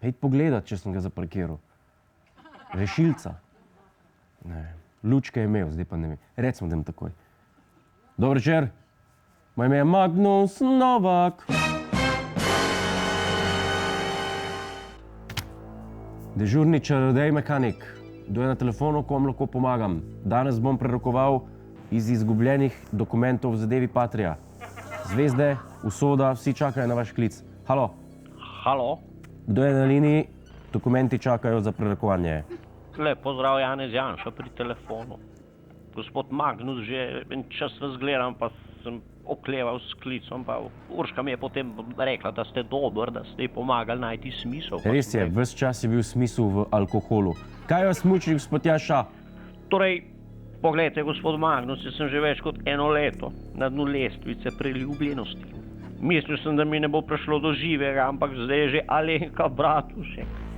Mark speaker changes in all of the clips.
Speaker 1: Hejt pogledat, če sem ga zaparkiral. Rešilca. Ne, lučke je imel, zdaj pa ne vem. Recimo, da takoj. Dober večer. Moje ime je Magnus Novak. Dežurni čarodej mehanik. Kdo je na telefonu, kom lahko pomagam? Danes bom prerokoval iz izgubljenih dokumentov v zadevi Patria. Zvezde, usoda, vsi čakajo na vaš klic. Halo?
Speaker 2: Halo?
Speaker 1: Kdo je na liniji? Dokumenti čakajo za prerokovanje.
Speaker 2: Lep pozdrav, Janez Janša pri telefonu. Gospod Magnus, že en čas vas gledam, pa sem okleval s klicom, pa Urška mi je potem rekla, da ste dober, da ste ji pomagali najti smisel.
Speaker 1: Res je, ves čas je bil smisel v alkoholu. Kaj vas muči, gospod Janša?
Speaker 2: Torej, poglejte, gospod Magnus, jaz sem že več kot 1 leto na dnu lestvice priljubljenosti. Mislil sem, da mi ne bo prišlo do živega, ampak zdaj je že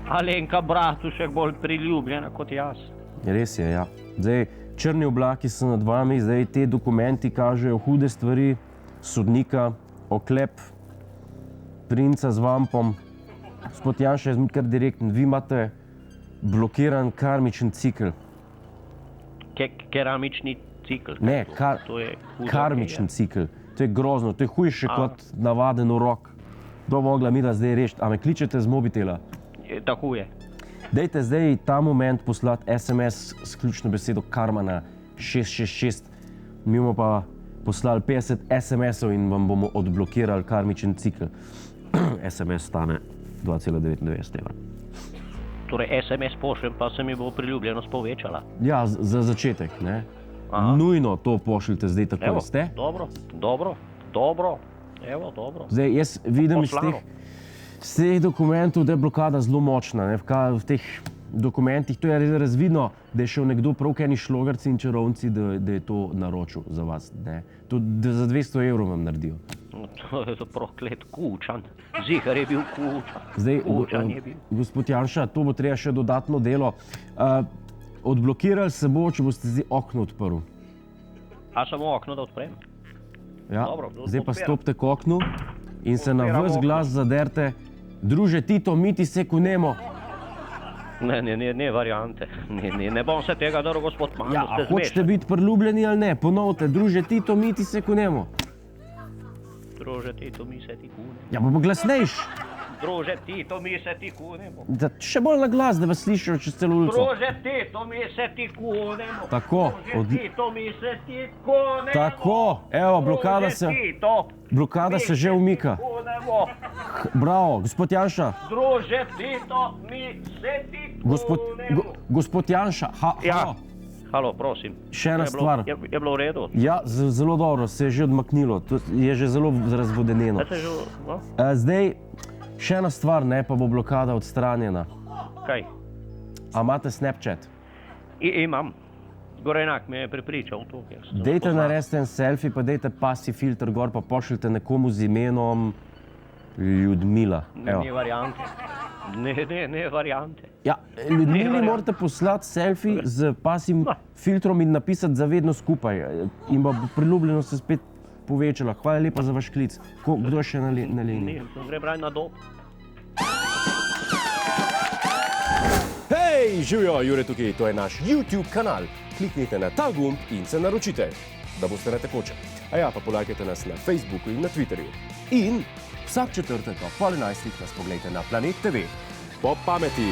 Speaker 2: Alenka Bratušek bolj priljubljena kot jaz.
Speaker 1: Res je, ja. Zdaj, črni oblaki so nad vami, zdaj te dokumenti kažejo hude stvari, sodnika, oklep, princa z vampom. Gospod Janša je kar direkten, vi imate blokiran karmičen cikel.
Speaker 2: Keramični cikel?
Speaker 1: Ne, karmičen cikel. To je grozno, to je hujše kot navaden urok. To mogla midva zdaj rešiti. A me kličete z mobitela?
Speaker 2: Tako je.
Speaker 1: Dajte zdaj ta moment poslati SMS s ključno besedo karma na 666. Mi bomo pa poslali 50 SMS-ov in vam bomo odblokirali karmičen cikel. SMS stane 2,99 evra.
Speaker 2: Torej SMS pošljem, pa se mi bo priljubljenost povečala.
Speaker 1: Ja, za začetek, ne? Nujno to pošljite zdaj takoj, ste?
Speaker 2: Dobro.
Speaker 1: Zdaj, jaz vidim iz teh dokumentov, da je blokada zelo močna. V teh dokumentih to je razvidno, da je šel nekdo prav k eni šlogarci in čarovnici, da je to naročil za vas. To za 200 evrov vam naredijo.
Speaker 2: To je to proklet Kučan. Zihar je bil Kučan.
Speaker 1: Zdaj, gospod Janša, to bo treba še dodatno delo. Odblokirali se bo, če boste zdaj okno odprl.
Speaker 2: A samo okno, da odprem?
Speaker 1: Ja, zdaj pa stopite k oknu in se na ves glas zaderte: druže Tito, mi ti se kunemo.
Speaker 2: Ne variante. Ne bom se tega drl, gospod Magnus.
Speaker 1: Ja, a hočete biti priljubljeni ali ne? Ponovite: druže Tito, mi ti se kunemo.
Speaker 2: Druže Tito, mi se ti kunemo.
Speaker 1: Ja, pa glasnejš.
Speaker 2: Druže Tito, mi se ti kunemo.
Speaker 1: Še bolj na glas, da vas slišijo čez celo ulico.
Speaker 2: Druže Tito, mi se ti kunemo.
Speaker 1: Tako.
Speaker 2: Druže Tito, mi se ti kunemo.
Speaker 1: Tako, evo, blokada se že umika. Bravo, gospod Janša.
Speaker 2: Druže Tito, mi se ti kunemo.
Speaker 1: Gospod Janša, halo.
Speaker 2: Halo, prosim.
Speaker 1: Še ena stvar.
Speaker 2: Je bilo v redu?
Speaker 1: Ja, zelo dobro, se je že odmaknilo. To je že zelo razvodeneno. Zdaj, še ena stvar, ne, pa bo blokada odstranjena.
Speaker 2: Kaj?
Speaker 1: A imate Snapchat?
Speaker 2: Imam. Gorenak me je prepričal to.
Speaker 1: Dejte narediti en selfie, pa dejte pasji filter gor, pa pošljite nekomu z imenom Ljudmila.
Speaker 2: Ne variante. Ne variante.
Speaker 1: Ja, Ljudmili morate poslati selfie z pasjim filtrom in napisati za vedno skupaj. In bo priljubljenost se spet povečala. Hvala lepa za vaš klic. Kdo je še na liniji?
Speaker 2: Gre brati na dob.
Speaker 1: Hej, živijo, Jure tukaj, to je naš YouTube kanal. Kliknite na ta gumb in se naročite, da boste na tekočem. A ja, pa polajkajte nas na Facebooku in na Twitterju. In vsak četrtek ob 11:30 nas pogledajte na Planet TV. Po pameti!